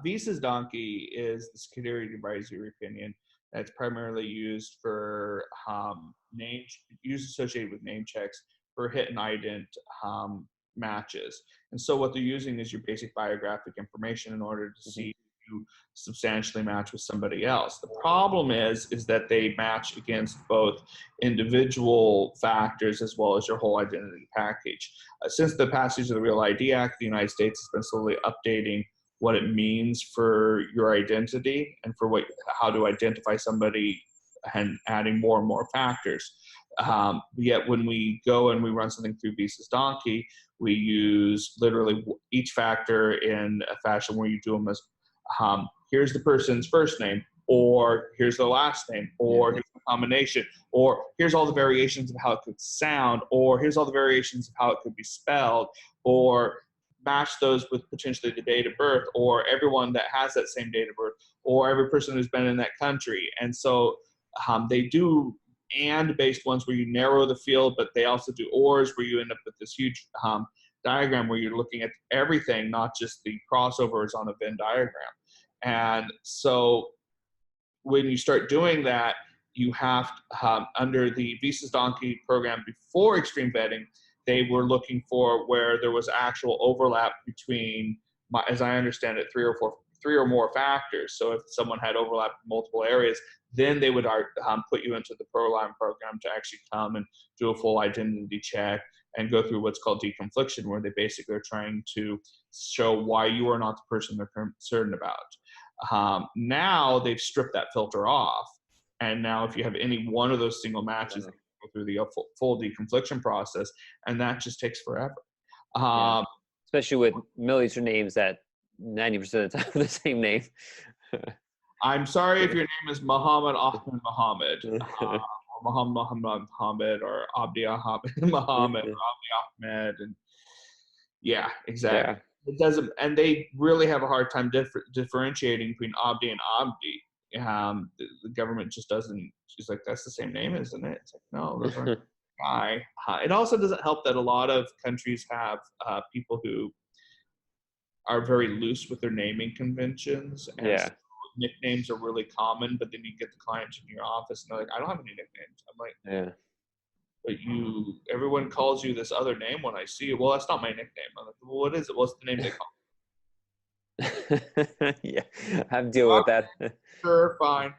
Visa's donkey is the security advisory opinion that's primarily used for used associated with name checks for hit and ident matches. And so what they're using is your basic biographic information in order to see if you substantially match with somebody else. The problem is that they match against both individual factors as well as your whole identity package. Since the passage of the Real ID Act, the United States has been slowly updating what it means for your identity and for how to identify somebody, and adding more and more factors. Yet when we go and we run something through Visa's donkey, we use literally each factor in a fashion where you do them as, here's the person's first name, or here's their last name, or here's the combination, or here's all the variations of how it could sound, or here's all the variations of how it could be spelled, or match those with potentially the date of birth, or everyone that has that same date of birth, or every person who's been in that country. And so they do and-based ones where you narrow the field, but they also do ors where you end up with this huge diagram where you're looking at everything, not just the crossovers on a Venn diagram. And so when you start doing that, you have under the Visa's donkey program before extreme vetting, they were looking for where there was actual overlap between, as I understand it, three or more factors. So if someone had overlap in multiple areas, then they would put you into the ProLine program to actually come and do a full identity check and go through what's called deconfliction, where they basically are trying to show why you are not the person they're concerned about. Now they've stripped that filter off. And now if you have any one of those single matches, they go through the full deconfliction process, and that just takes forever. Especially with millions of names that 90% of the time are the same name. I'm sorry if your name is Muhammad Ahmed Muhammad, or Muhammad Muhammad, or Abdi Ahmed Muhammad, or Abdi Ahmed, and yeah, exactly. It doesn't, and they really have a hard time differentiating between Abdi and Abdi. The government just doesn't. She's like, that's the same name, isn't it? It's like, no, those aren't. Guy. It also doesn't help that a lot of countries have people who are very loose with their naming conventions, and so nicknames are really common. But then you get the clients in your office, and they're like, I don't have any nicknames. I'm like, but everyone calls you this other name when I see you. Well, that's not my nickname. I'm like, well, what is it? What's the name they call me? I have to deal with that. Sure, fine.